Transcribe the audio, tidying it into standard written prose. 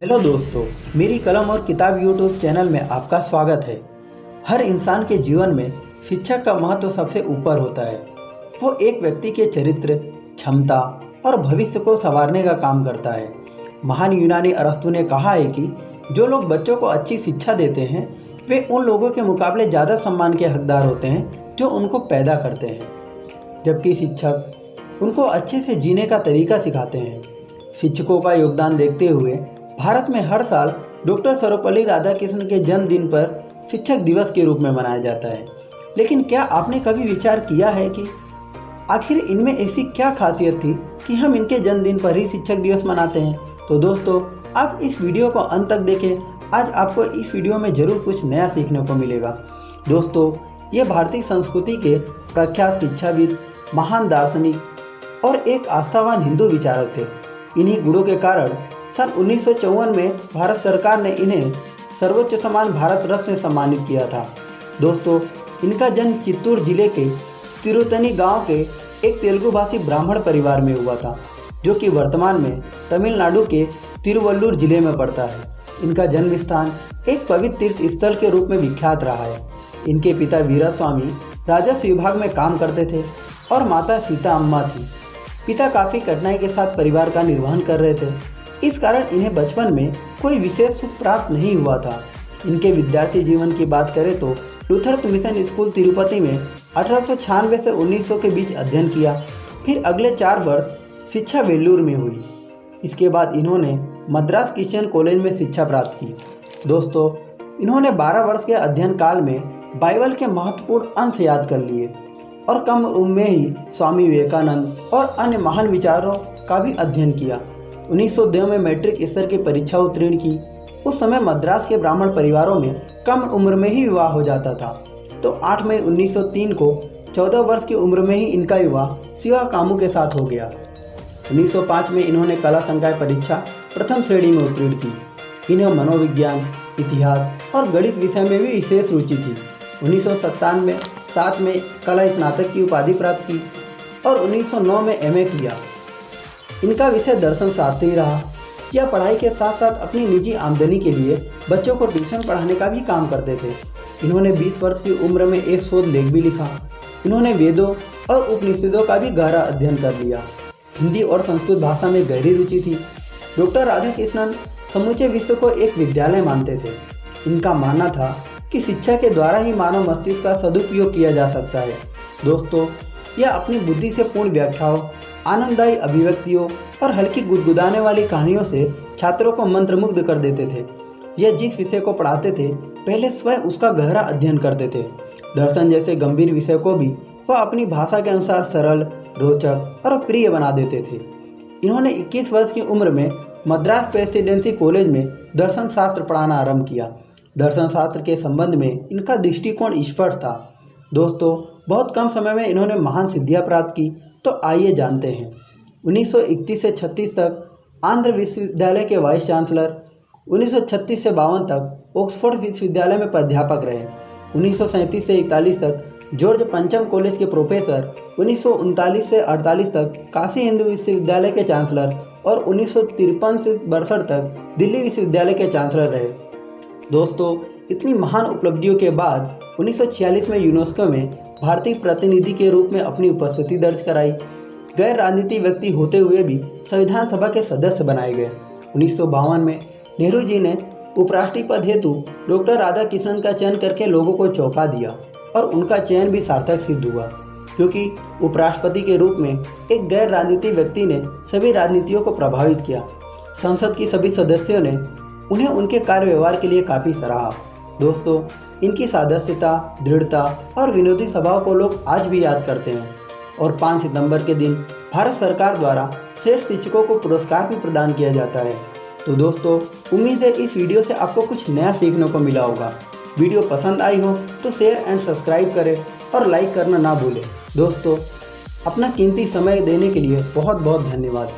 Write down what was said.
Hello दोस्तों, मेरी कलम और किताब यूट्यूब चैनल में आपका स्वागत है। हर इंसान के जीवन में शिक्षा का महत्व सबसे ऊपर होता है। वो एक व्यक्ति के चरित्र, क्षमता और भविष्य को संवारने का काम करता है। महान यूनानी अरस्तु ने कहा है कि जो लोग बच्चों को अच्छी शिक्षा देते हैं वे उन लोगों के मुकाबले ज़्यादा सम्मान के हकदार होते हैं जो उनको पैदा करते हैं, जबकि शिक्षक उनको अच्छे से जीने का तरीका सिखाते हैं। शिक्षकों का योगदान देखते हुए भारत में हर साल डॉक्टर सर्वपल्ली राधाकृष्णन के जन्मदिन पर शिक्षक दिवस के रूप में मनाया जाता है। लेकिन क्या आपने कभी विचार किया है कि आखिर इनमें ऐसी क्या खासियत थी कि हम इनके जन्मदिन पर ही शिक्षक दिवस मनाते हैं? तो दोस्तों, आप इस वीडियो को अंत तक देखें। आज आपको इस वीडियो में ज़रूर कुछ नया सीखने को मिलेगा। दोस्तों, ये भारतीय संस्कृति के प्रख्यात शिक्षाविद, महान दार्शनिक और एक आस्थावान हिंदू विचारक थे। इन्हीं गुणों के कारण सन 1954 में भारत सरकार ने इन्हें सर्वोच्च सम्मान भारत रत्न से सम्मानित किया था। दोस्तों, इनका जन्म चित्तूर जिले के तिरुतनी गांव के एक तेलुगु भाषी ब्राह्मण परिवार में हुआ था, जो कि वर्तमान में तमिलनाडु के तिरुवल्लुर जिले में पड़ता है। इनका जन्म स्थान एक पवित्र तीर्थ स्थल के रूप में विख्यात रहा है। इनके पिता वीरास्वामी राजस्व विभाग में काम करते थे और माता सीता अम्मा थी। पिता काफ़ी कठिनाई के साथ परिवार का निर्वहन कर रहे थे। इस कारण इन्हें बचपन में कोई विशेष सुख प्राप्त नहीं हुआ था। इनके विद्यार्थी जीवन की बात करें तो लूथर मिशन स्कूल तिरुपति में 1896 से 1900 के बीच अध्ययन किया। फिर अगले 4 वर्ष शिक्षा वेल्लूर में हुई। इसके बाद इन्होंने मद्रास क्रिश्चियन कॉलेज में शिक्षा प्राप्त की। दोस्तों, इन्होंने 12 वर्ष के अध्ययन काल में बाइबल के महत्वपूर्ण अंश याद कर लिए और कम उम्र में ही स्वामी विवेकानंद और अन्य महान विचारों का भी अध्ययन किया। 1902 में मैट्रिक स्तर की परीक्षा उत्तीर्ण की। उस समय मद्रास के ब्राह्मण परिवारों में कम उम्र में ही विवाह हो जाता था। तो 8 मई 1903 को 14 वर्ष की उम्र में ही इनका विवाह शिवा कामू के साथ हो गया। 1905 में इन्होंने कला संकाय परीक्षा प्रथम श्रेणी में उत्तीर्ण की। इन्हें मनोविज्ञान, इतिहास और गणित विषय में भी विशेष रुचि थी। 1997 में कला स्नातक की उपाधि प्राप्त की और 1909 में MA किया। इनका विषय दर्शन शास्त्र ही रहा। यह पढ़ाई के साथ साथ अपनी निजी आमदनी के लिए बच्चों को ट्यूशन पढ़ाने का भी काम करते थे। इन्होंने 20 वर्ष की उम्र में एक शोध लेख भी लिखा। इन्होंने वेदों और उपनिषदों का भी गहरा अध्ययन कर लिया। हिंदी और संस्कृत भाषा में गहरी रुचि थी। डॉक्टर राधाकृष्णन समूचे विश्व को एक विद्यालय मानते थे। इनका मानना था कि शिक्षा के द्वारा ही मानव मस्तिष्क का सदुपयोग किया जा सकता है। दोस्तों, यह अपनी बुद्धि से पूर्ण व्याख्याओं, आनंददायी अभिव्यक्तियों और हल्की गुदगुदाने वाली कहानियों से छात्रों को मंत्रमुग्ध कर देते थे। यह जिस विषय को पढ़ाते थे पहले स्वयं उसका गहरा अध्ययन करते थे। दर्शन जैसे गंभीर विषय को भी वह अपनी भाषा के अनुसार सरल, रोचक और प्रिय बना देते थे। इन्होंने 21 वर्ष की उम्र में मद्रास प्रेसिडेंसी कॉलेज में दर्शन शास्त्र पढ़ाना आरंभ किया। दर्शन शास्त्र के संबंध में इनका दृष्टिकोण स्पष्ट था। दोस्तों, बहुत कम समय में इन्होंने महान सिद्धियां प्राप्त की। तो आइए जानते हैं। 1931 से 36 तक आंध्र विश्वविद्यालय के वाइस चांसलर, 1936 से 52 तक ऑक्सफोर्ड विश्वविद्यालय में प्राध्यापक रहे। 1937 से 41 तक जॉर्ज पंचम कॉलेज के प्रोफेसर, 1939 से 48 तक काशी हिंदू विश्वविद्यालय के चांसलर और 1953 से 62 तक दिल्ली विश्वविद्यालय के चांसलर रहे। दोस्तों, इतनी महान उपलब्धियों के बाद 1946 में यूनेस्को में भारतीय प्रतिनिधि के रूप में अपनी उपस्थिति दर्ज कराई। गैर राजनीतिक व्यक्ति होते हुए भी संविधान सभा के सदस्य बनाए गए। 1952 में नेहरू जी ने उपराष्ट्रपति पद हेतु डॉक्टर राधाकृष्णन का चयन करके लोगों को चौंका दिया और उनका चयन भी सार्थक सिद्ध हुआ, क्योंकि उपराष्ट्रपति के रूप में एक गैर राजनीतिक व्यक्ति ने सभी राजनीतियों को प्रभावित किया। संसद की सभी सदस्यों ने उन्हें उनके कार्य व्यवहार के लिए काफ़ी सराहा। दोस्तों, इनकी सादस्यता, दृढ़ता और विनोदी स्वभाव को लोग आज भी याद करते हैं। और 5 सितंबर के दिन भारत सरकार द्वारा श्रेष्ठ शिक्षकों को पुरस्कार भी प्रदान किया जाता है। तो दोस्तों, उम्मीद है इस वीडियो से आपको कुछ नया सीखने को मिला होगा। वीडियो पसंद आई हो तो शेयर एंड सब्सक्राइब करें और लाइक करना ना भूलें। दोस्तों, अपना कीमती समय देने के लिए बहुत बहुत धन्यवाद।